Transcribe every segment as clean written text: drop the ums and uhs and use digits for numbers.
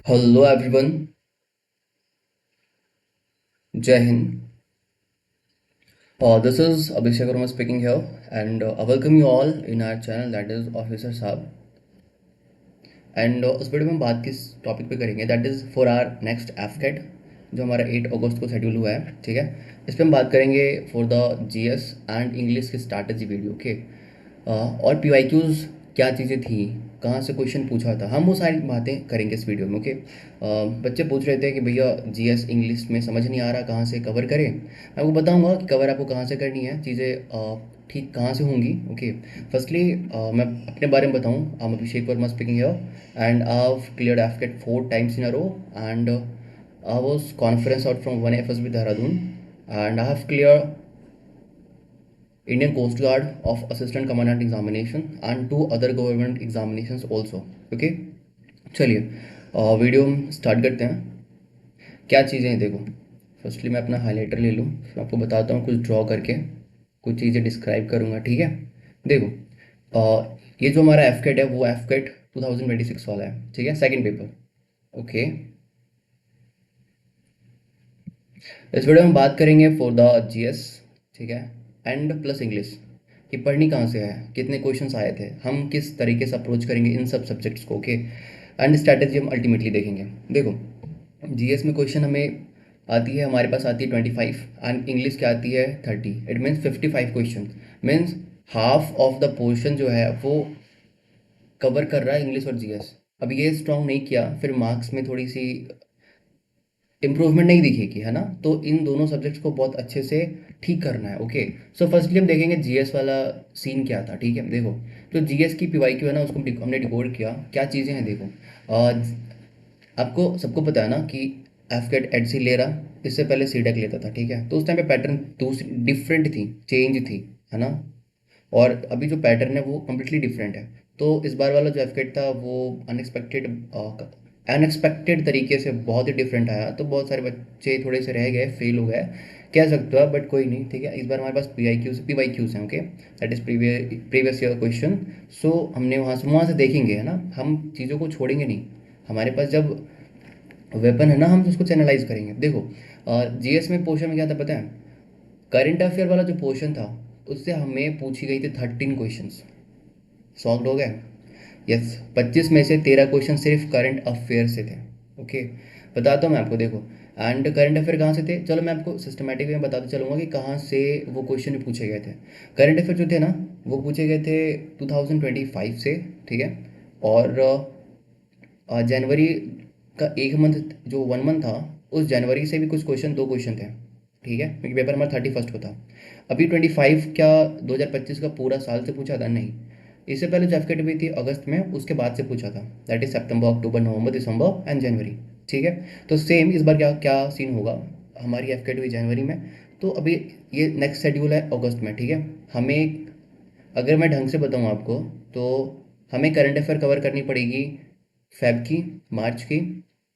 Hello everyone, Jai Hind. This is Abhishek Verma speaking here, and I welcome you all in our channel that is Officer Saab. And उस video में हम बात किस topic पे करेंगे that is for our next AFCAT जो हमारा 8 अगस्त को शेड्यूल हुआ है, ठीक है। इस पे हम बात करेंगे for the GS and English की स्ट्रैटेजी वीडियो, ओके। और पीवाईक्यूज़ क्या चीज़ें थी, कहाँ से क्वेश्चन पूछा था, हम वो सारी बातें करेंगे इस वीडियो में, ओके। बच्चे पूछ रहे थे कि भैया जीएस इंग्लिश में समझ नहीं आ रहा, कहाँ से कवर करें। मैं आपको बताऊंगा कि कवर आपको कहाँ से करनी है, चीज़ें ठीक कहाँ से होंगी, ओके। फर्स्टली मैं अपने बारे में बताऊँ, I am Abhishek Verma speaking here and I have cleared AFCAT 4 times in a row and I was conference out from 1FSB Dehradun and I have cleared Indian Coast Guard of Assistant Commandant Examination and 2 other government examinations also, okay। चलिए video start करते हैं। क्या चीज़ें हैं देखो, firstly मैं अपना highlighter ले लूँ, फिर आपको बताता हूँ कुछ ड्रॉ करके, कुछ चीज़ें डिस्क्राइब करूँगा, ठीक है। देखो ये जो हमारा एफकेट है वो एफकेट 2026 वाला है, ठीक है, सेकंड पेपर, ओके। इस वीडियो में बात करेंगे फॉर द जीएस, ठीक है, एंड प्लस इंग्लिश कि पढ़नी कहाँ से है, कितने क्वेश्चंस आए थे, हम किस तरीके से अप्रोच करेंगे इन सब सब्जेक्ट्स को, ओके। एंड स्ट्रैटेजी हम अल्टीमेटली देखेंगे। देखो जीएस में क्वेश्चन हमें आती है, हमारे पास आती है 25 एंड इंग्लिश क्या आती है 30, it means 55 question, means half of the portion जो है वो कवर कर रहा है इंग्लिश और जीएस। अब ये स्ट्रॉन्ग नहीं किया फिर मार्क्स में थोड़ी सी इम्प्रूवमेंट नहीं दिखेगी, है ना। तो इन दोनों सब्जेक्ट्स को बहुत अच्छे से ठीक करना है, ओके। सो फर्स्टली हम देखेंगे जीएस वाला सीन क्या था, ठीक है। देखो जो जीएस की पीवाईक्यू है ना उसको हमने डिकोड किया, क्या चीज़ें हैं देखो। आपको सबको पता है ना कि एफकेट एडसी ले रहा, इससे पहले सीडेक लेता था, ठीक है। तो उस टाइम पे पैटर्न दूसरी डिफरेंट थी, चेंज थी, है ना। और अभी जो पैटर्न है वो कम्प्लीटली डिफरेंट है। तो इस बार वाला जो एफकेट था वो अनएक्सपेक्टेड अनएक्सपेक्टेड तरीके से बहुत ही डिफरेंट आया, तो बहुत सारे बच्चे थोड़े से रह गए, फेल हो गए कह सकते हो, बट कोई नहीं, ठीक है। इस बार हमारे पास पी वाई क्यूज़ हैं, okay, that is previous year question. So हमने वहाँ से देखेंगे, है ना, हम चीज़ों को छोड़ेंगे नहीं। हमारे पास जब वेपन है ना, हम उसको चैनलाइज करेंगे। देखो जीएस में पोर्शन में क्या था पता है, करंट अफेयर वाला जो पोर्शन था उससे हमें पूछी गई थी 13 क्वेश्चंस। सॉल्व हो गए, यस। 25 में से 13 क्वेश्चन सिर्फ करंट अफेयर से थे, ओके। बताता हूँ मैं आपको, देखो एंड करंट अफेयर कहाँ से थे, चलो मैं आपको सिस्टमेटिक में बताते चलूँगा कि कहाँ से वो क्वेश्चन पूछे गए थे। करंट अफेयर जो थे ना वो पूछे गए थे 2025 से, ठीक है। और जनवरी का एक मंथ, जो 1 मंथ था, उस जनवरी से भी कुछ क्वेश्चन, 2 क्वेश्चन थे, ठीक है, क्योंकि पेपर हमारा 31 को था। अभी 25 क्या 2025 का पूरा साल से पूछा था नहीं, इससे पहले जो एफकेट हुई थी अगस्त में उसके बाद से पूछा था, that is September October November December and January, ठीक है। तो सेम इस बार क्या क्या सीन होगा, हमारी एफकेट हुई जनवरी में, तो अभी ये नेक्स्ट शेड्यूल है अगस्त में, ठीक है। हमें अगर मैं ढंग से बताऊँ आपको तो हमें करंट अफेयर कवर करनी पड़ेगी फेब की, मार्च की,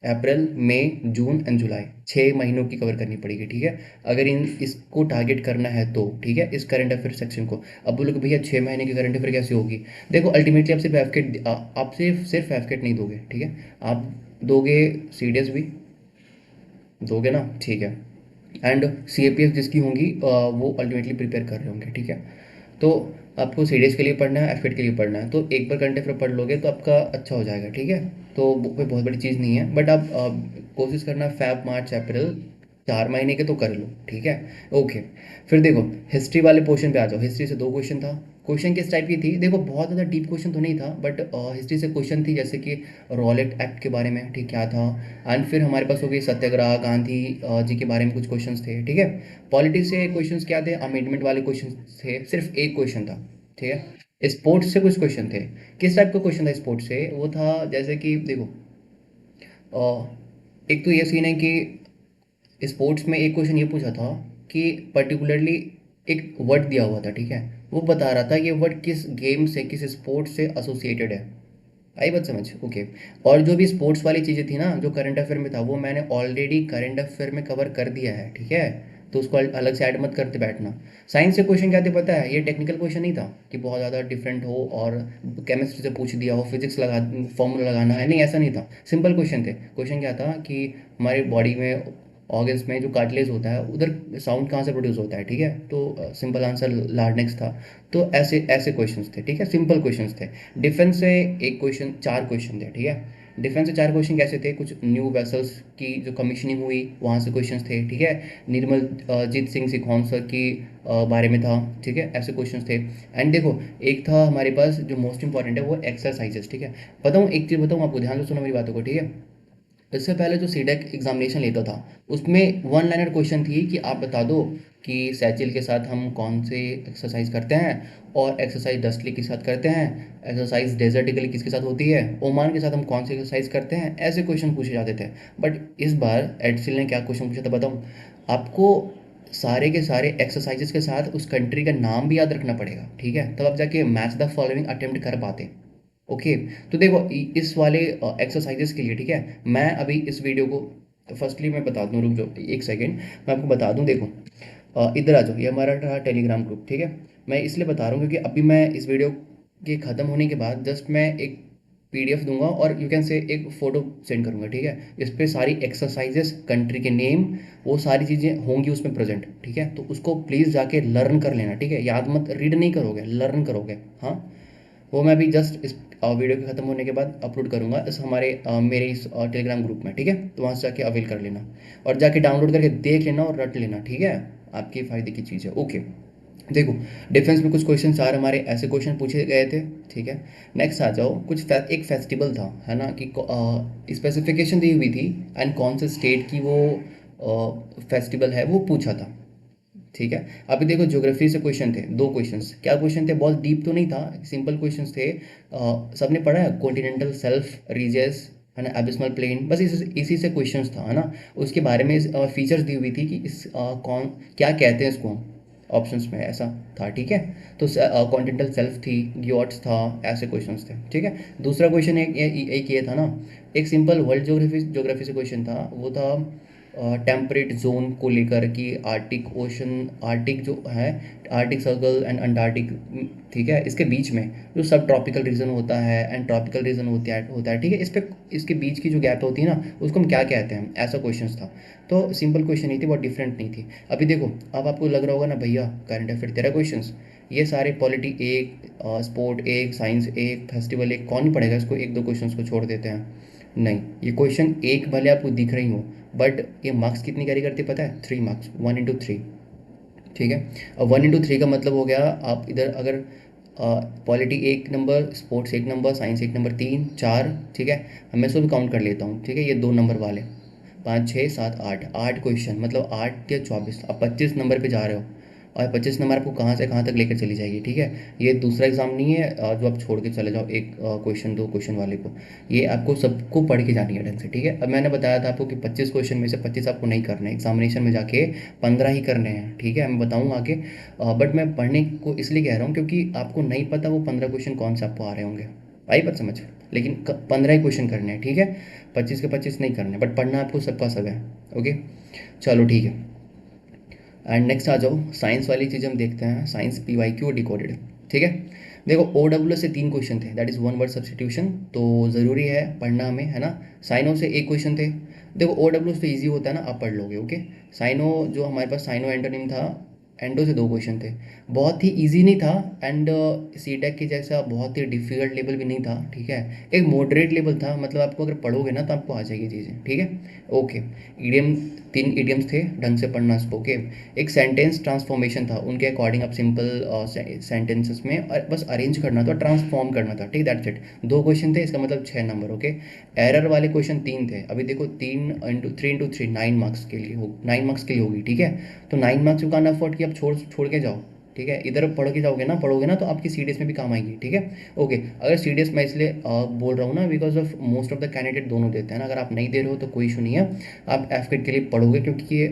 अप्रैल, मई, जून एंड जुलाई, 6 महीनों की कवर करनी पड़ेगी, ठीक है। अगर इन इसको टारगेट करना है तो, ठीक है, इस करंट अफेयर सेक्शन को। अब बोलोगे भैया 6 महीने की करंट अफेयर कैसे होगी, देखो अल्टीमेटली आप सिर्फ एफकेट, आप सिर्फ एफकेट नहीं दोगे, ठीक है, आप दोगे सीडीएस भी दोगे ना, ठीक है। एंड सीएपीएफ जिसकी होंगी वो अल्टीमेटली प्रिपेयर कर रहे होंगे, ठीक है। तो आपको सीडीएस के लिए पढ़ना है, एफकेट के लिए पढ़ना है, तो एक बार करंट अफेयर पढ़ लोगे तो आपका अच्छा हो जाएगा, ठीक है। तो कोई बहुत बड़ी चीज़ नहीं है, बट आप कोशिश करना फेब मार्च अप्रैल 4 महीने के तो कर लो, ठीक है, ओके। फिर देखो हिस्ट्री वाले पोर्शन पे आ जाओ। हिस्ट्री से 2 क्वेश्चन था, क्वेश्चन किस टाइप की थी, देखो बहुत ज़्यादा डीप क्वेश्चन तो नहीं था, बट हिस्ट्री से क्वेश्चन थी जैसे कि रॉलेट एक्ट के बारे में, ठीक क्या था। एंड फिर हमारे पास हो गई सत्याग्रह, गांधी जी के बारे में कुछ क्वेश्चंस थे, ठीक है। पॉलिटिक्स से क्वेश्चंस क्या थे, अमेंडमेंट वाले क्वेश्चन थे, सिर्फ एक क्वेश्चन था, ठीक है। स्पोर्ट्स से कुछ क्वेश्चन थे, किस टाइप का क्वेश्चन था स्पोर्ट्स से, वो था जैसे कि देखो एक तो ये सीन है कि स्पोर्ट्स में एक क्वेश्चन ये पूछा था कि पर्टिकुलरली एक वर्ड दिया हुआ था, ठीक है, वो बता रहा था ये वर्ड किस गेम से, किस स्पोर्ट से एसोसिएटेड है। आई बात समझ, ओके। और जो भी स्पोर्ट्स वाली चीज़ें थी ना जो करंट अफेयर में था वो मैंने ऑलरेडी करंट अफेयर में कवर कर दिया है, ठीक है। तो उसको अलग से ऐड मत करते बैठना। साइंस से क्वेश्चन क्या थे पता है, ये टेक्निकल क्वेश्चन नहीं था कि बहुत ज़्यादा डिफरेंट हो और केमिस्ट्री से पूछ दिया हो, फिजिक्स लगा फॉर्मूला लगाना है, नहीं ऐसा नहीं था। सिंपल क्वेश्चन थे। क्वेश्चन क्या था कि हमारी बॉडी में ऑर्गन्स में जो कार्टिलेज होता है उधर साउंड कहाँ से प्रोड्यूस होता है, ठीक है। तो सिंपल आंसर लार्डनेक्स था। तो ऐसे ऐसे क्वेश्चंस थे, ठीक है, सिंपल क्वेश्चंस थे। डिफेंस से एक क्वेश्चन, चार क्वेश्चन थे, ठीक है। डिफेंस से चार क्वेश्चन कैसे थे, कुछ न्यू वेसल्स की जो कमीशनिंग हुई वहाँ से क्वेश्चंस थे, ठीक है। निर्मल जीत सिंह सिखौन सर की बारे में था, ठीक है, ऐसे क्वेश्चंस थे। एंड देखो एक था हमारे पास जो मोस्ट इंपॉर्टेंट है वो एक्सरसाइजेस, ठीक है। बताऊँ एक चीज़ बताऊँ आपको, ध्यान से सुनो मेरी बातों को, ठीक है। इससे पहले जो सीडेक एग्जामिनेशन लेता था उसमें वन लाइनर क्वेश्चन थी कि आप बता दो कि सैचिल के साथ हम कौन से एक्सरसाइज करते हैं, और एक्सरसाइज डस्टली के साथ करते हैं, एक्सरसाइज डेजर्टिकली किसके साथ होती है, ओमान के साथ हम कौन सी एक्सरसाइज करते हैं, ऐसे क्वेश्चन पूछे जाते थे। बट इस बार एडसिल ने क्या क्वेश्चन पूछा था बताऊँ आपको, सारे के सारे एक्सरसाइजेस के साथ उस कंट्री का नाम भी याद रखना पड़ेगा, ठीक है, तब आप जाके मैच द फॉलोइंग अटेम्प्ट कर पाते। ओके। तो देखो इस वाले एक्सरसाइजेस के लिए, ठीक है, मैं अभी इस वीडियो को फर्स्टली मैं बता दूं, रुक जाओ एक सेकेंड, मैं आपको बता दूं। देखो इधर आ जाओ, ये हमारा रहा टेलीग्राम ग्रुप, ठीक है। मैं इसलिए बता रहा हूँ क्योंकि अभी मैं इस वीडियो के ख़त्म होने के बाद जस्ट मैं एक पीडीएफ दूंगा और यू कैन से एक फ़ोटो सेंड करूंगा, ठीक है। इस पे सारी एक्सरसाइजेस, कंट्री के नेम, वो सारी चीज़ें होंगी उसमें प्रेजेंट, ठीक है। तो उसको प्लीज़ जाके लर्न कर लेना, ठीक है, याद मत, रीड नहीं करोगे, लर्न करोगे, हाँ। वो मैं अभी जस्ट इस वीडियो के ख़त्म होने के बाद अपलोड करूँगा इस हमारे मेरे इस टेलीग्राम ग्रुप में, ठीक है। तो वहाँ से जाके अवेल कर लेना और जाके डाउनलोड करके देख लेना और रट लेना, ठीक है। आपके फ़ायदे की चीज़ है, ओके। देखो डिफेंस में कुछ क्वेश्चन चार हमारे ऐसे क्वेश्चन पूछे गए थे, ठीक है। नेक्स्ट आ जाओ, एक फेस्टिवल था, है ना, कि स्पेसिफिकेशन दी हुई थी एंड कौन से स्टेट की वो फेस्टिवल है वो पूछा था, ठीक है। अभी देखो ज्योग्राफी से क्वेश्चन थे, दो क्वेश्चंस, क्या क्वेश्चन थे, बहुत डीप तो नहीं था, सिंपल क्वेश्चंस थे। सबने पढ़ा है कॉन्टिनेंटल सेल्फ रीजियस, है ना, एबिस्मल प्लेन, बस इसी से क्वेश्चंस था, है ना। उसके बारे में फीचर्स दी हुई थी कि इस कौन क्या कहते हैं इसको, ऑप्शंस में ऐसा था, ठीक है। तो कॉन्टिनेंटल सेल्फ थी, ग्योट्स था, ऐसे क्वेश्चंस थे, ठीक है। दूसरा क्वेश्चन एक ये था ना, एक सिंपल वर्ल्ड ज्योग्राफी से क्वेश्चन था, वो था टेम्परेट जोन को लेकर कि आर्टिक ओशन, आर्टिक जो है, आर्टिक सर्कल एंड अंटार्कटिक, ठीक है, इसके बीच में जो सब ट्रॉपिकल रीजन होता है एंड ट्रॉपिकल रीजन होता है, ठीक है, इस पे इसके बीच की जो गैप होती है ना उसको हम क्या कहते हैं, ऐसा क्वेश्चन था। तो सिंपल क्वेश्चन नहीं थी, बहुत डिफरेंट नहीं थी। अभी देखो अब आपको लग रहा होगा ना भैया करंट अफेयर तेरह क्वेश्चन, ये सारे पॉलिटी एक, स्पोर्ट एक, साइंस एक, फेस्टिवल एक, कौन ही पढ़ेगा इसको, एक दो क्वेश्चन को छोड़ देते हैं। नहीं, ये क्वेश्चन एक भले आपको दिख रही हो बट ये मार्क्स कितनी कैरी करती है पता है, 3 मार्क्स, 1 into 3, ठीक है। अब 1 into 3 का मतलब हो गया, आप इधर अगर पॉलिटी एक नंबर, स्पोर्ट्स एक नंबर, साइंस एक नंबर, तीन चार, ठीक है। मैं इसको भी काउंट कर लेता हूँ, ठीक है, ये 2 नंबर वाले, 5 6 7 8, 8 क्वेश्चन, मतलब 8 या 24, आप 25 नंबर पे जा रहे हो। और 25 नंबर आपको कहाँ से कहाँ तक लेकर चली जाएगी, ठीक है। ये दूसरा एग्ज़ाम नहीं है जो आप छोड़ के चले जाओ एक क्वेश्चन दो क्वेश्चन वाले को, ये आपको सबको पढ़ के जानी है ढंग से, ठीक है। अब मैंने बताया था आपको कि 25 क्वेश्चन में से 25 आपको नहीं करने, एग्जामिनेशन में जाके 15 ही करने हैं, ठीक है, मैं बताऊँगा आगे। बट मैं पढ़ने को इसलिए कह रहा हूँ क्योंकि आपको नहीं पता वो 15 क्वेश्चन कौन से आपको आ रहे होंगे, आई बात समझ। लेकिन 15 ही क्वेश्चन करने हैं, ठीक है, 25 के 25 नहीं करने, बट पढ़ना आपको सबका सब है, ओके। चलो ठीक है। एंड नेक्स्ट आ जाओ, साइंस वाली चीज़ हम देखते हैं, साइंस PYQ डिकोडेड, ठीक है। देखो OWS से 3 क्वेश्चन थे, that is one word substitution, तो ज़रूरी है पढ़ना हमें, है ना। साइनो से एक क्वेश्चन थे। देखो OWS तो ईजी होता है ना, आप पढ़ लोगे, ओके। साइनो जो हमारे पास साइनो एंटोनिम था, एंडो से 2 क्वेश्चन थे, बहुत ही इजी नहीं था एंड सीटेक के जैसा बहुत ही डिफिकल्ट लेवल भी नहीं था, ठीक है। एक मॉडरेट लेवल था, मतलब आपको अगर पढ़ोगे ना तो आपको आ जाएगी चीज़ें, ठीक है, ओके। ईडियम, 3 ईडियम्स थे, ढंग से पढ़ना इसको, ओके। एक सेंटेंस ट्रांसफॉर्मेशन था, उनके अकॉर्डिंग आप सिंपल सेंटेंसेस में बस अरेंज करना था, ट्रांसफॉर्म करना था, ठीक, दैट्स इट। 2 क्वेश्चन थे, इसका मतलब 6 नंबर, ओके। एरर वाले क्वेश्चन 3 थे, अभी देखो 3 into 3 9 मार्क्स के लिए हो, 9 मार्क्स के लिए होगी, ठीक है। तो 9 मार्क्स यू कैन अफोर्ड कि आप छोड़ छोड़ के जाओ, ठीक है, इधर पढ़ के जाओगे ना, पढ़ोगे ना तो आपकी CDS में भी काम आएगी, ठीक है, ओके। अगर CDS मैं इसलिए बोल रहा हूँ ना because of most of the candidate दोनों देते हैं ना, अगर आप नहीं दे रहे हो तो कोई इशू नहीं है, आप FCAT के लिए पढ़ोगे क्योंकि ये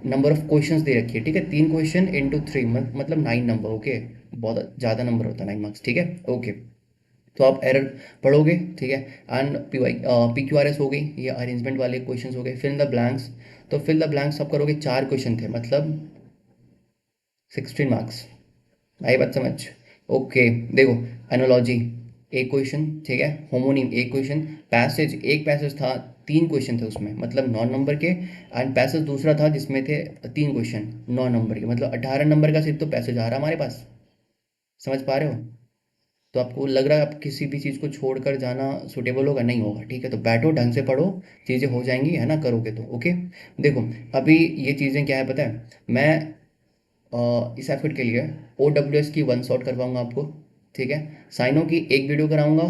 नंबर ऑफ क्वेश्चंस दे रखी है, ठीक है, 3 क्वेश्चन into 3 मतलब 9 नंबर, ओके। बहुत ज़्यादा नंबर होता है 9 मार्क्स, ठीक है, ओके। तो आप एरर पढ़ोगे, ठीक है। एंड PQRS हो गई, ये अरेंजमेंट वाले क्वेश्चंस हो गए। फिल इन द ब्लैंक्स, तो फिल द ब्लैंक्स आप करोगे, 4 क्वेश्चन थे, मतलब 16 मार्क्स। आई बात समझ? ओके, देखो, एनोलॉजी एक क्वेश्चन, ठीक है। होमोनिम एक क्वेश्चन, पैसेज एक पैसेज था, 3 क्वेश्चन थे उसमें, मतलब 9 नंबर के। एंड पैसेज दूसरा था जिसमें थे 3 क्वेश्चन, 9 नंबर के, मतलब 18 नंबर का सिर्फ तो पैसेज आ रहा हमारे पास। समझ पा रहे हो? तो आपको लग रहा है आप किसी भी चीज़ को छोड़कर जाना सुटेबल होगा? नहीं होगा, ठीक है। तो बैठो, ढंग से पढ़ो, चीज़ें हो जाएंगी, है ना, करोगे तो। ओके, देखो, अभी ये चीज़ें क्या है पता है, मैं इस एफर्ट के लिए OWS की 1 शॉट करवाऊंगा आपको, ठीक है। साइनो की एक वीडियो कराऊंगा,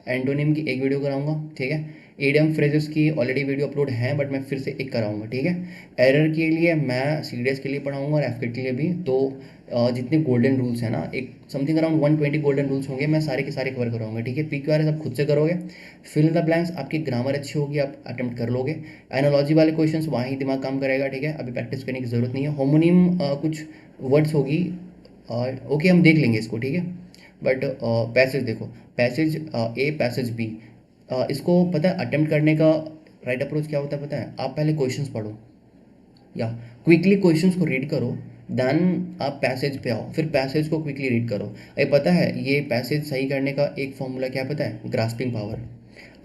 एंटोनिम की एक वीडियो कराऊंगा, ठीक है। ईडियम फ्रेजेस की ऑलरेडी वीडियो अपलोड है, बट मैं फिर से एक कराऊंगा, ठीक है। एरर के लिए मैं CDS के लिए पढ़ाऊंगा और एफकेट के लिए भी। तो जितने गोल्डन रूल्स हैं ना, एक समथिंग अराउंड 120 गोल्डन रूल्स होंगे, मैं सारे के सारे कवर कराऊंगा, ठीक है। PQRS आप खुद से करोगे। फिल द ब्लैंक्स, आपकी ग्रामर अच्छी होगी, आप अटेम्प्ट कर लोगे। एनोलॉजी वाले क्वेश्चंस वहाँ ही दिमाग काम करेगा, ठीक है। अभी प्रैक्टिस करने की ज़रूरत नहीं है। होमोनिम कुछ वर्ड्स होगी, और ओके हम देख लेंगे इसको, ठीक है। बट पैसेज देखो, पैसेज ए, पैसेज बी, इसको पता है अटेम्प्ट करने का राइट अप्रोच क्या होता है पता है? आप पहले क्वेश्चंस पढ़ो, या क्विकली क्वेश्चंस को रीड करो, देन आप पैसेज पे आओ, फिर पैसेज को क्विकली रीड करो। ये पता है, ये पैसेज सही करने का एक फॉर्मूला क्या पता है? Grasping power.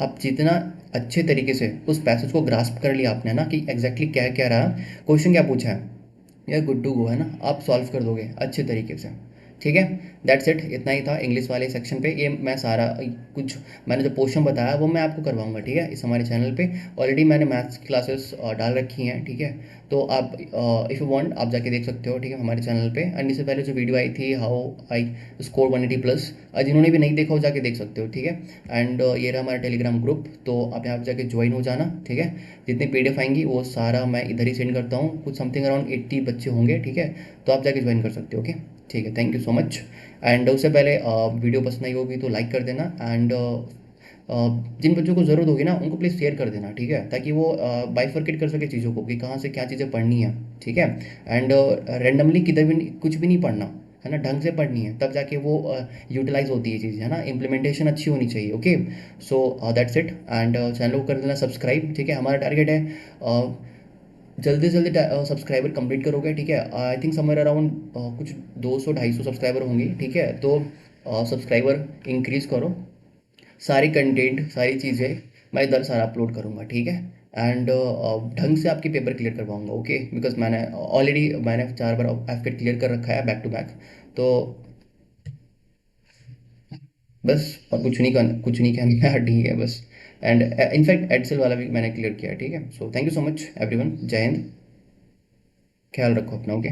आप जितना अच्छे तरीके से उस पैसेज को ग्रास्प कर लिया आपने ना, कि एग्जैक्टली क्या क्या रहा, क्वेश्चन क्या पूछा है, यार गुड टू गो, है ना, आप सॉल्व कर दोगे अच्छे तरीके से, ठीक है। दैट्स इट, इतना ही था इंग्लिश वाले सेक्शन पे। ये मैं सारा कुछ मैंने जो पोर्शन बताया वो मैं आपको करवाऊंगा, ठीक है, इस हमारे चैनल पे। ऑलरेडी मैंने मैथ्स की क्लासेस डाल रखी हैं, ठीक है। तो आप इफ़ यू वांट आप जाके देख सकते हो, ठीक है, हमारे चैनल पे। एंड इससे पहले जो वीडियो आई थी, हाउ आई स्कोर 180+, जिन्होंने भी नहीं देखा हो जाके देख सकते हो, ठीक है। एंड ये रहा हमारा टेलीग्राम ग्रुप, तो आप यहाँ पे जाके ज्वाइन हो जाना, ठीक है। जितनी PDF आएंगी वो सारा मैं इधर ही सेंड करता हूँ, कुछ समथिंग अराउंड 80 बच्चे होंगे, ठीक है। तो आप जाके ज्वाइन कर सकते हो, ओके, ठीक है। Thank you so much. And उससे पहले वीडियो पसंद आई होगी तो लाइक कर देना। एंड जिन बच्चों को ज़रूरत होगी ना उनको प्लीज़ शेयर कर देना, ठीक है, ताकि वो बाइफरकेट कर सके चीज़ों को, कि कहाँ से क्या चीज़ें पढ़नी है, ठीक है। एंड रेंडमली किधर भी कुछ भी नहीं पढ़ना, है ना, ढंग से पढ़नी है, तब जाके वो यूटिलाइज होती है चीज़, है ना, इम्प्लीमेंटेशन अच्छी होनी चाहिए, okay. So that's it. And channel को कर देना सब्सक्राइब, ठीक है। हमारा टारगेट है जल्दी से जल्दी सब्सक्राइबर कंप्लीट करोगे, ठीक है। आई थिंक समवेयर अराउंड कुछ 200-250 सब्सक्राइबर होंगी, ठीक है। तो सब्सक्राइबर इंक्रीज़ करो, सारी कंटेंट सारी चीज़ें मैं इधर सारा अपलोड करूँगा, ठीक है। एंड ढंग से आपकी पेपर क्लियर करवाऊँगा, ओके, बिकॉज मैंने ऑलरेडी 4 बार एफकेट क्लियर कर रखा है बैक टू बैक। तो बस, और कुछ नहीं कहना है, ठीक है बस। एंड इनफैक्ट एडसेल वाला भी मैंने क्लियर किया है, ठीक है। So thank you so much everyone, जय हिंद, ख्याल रखो अपना, ओके।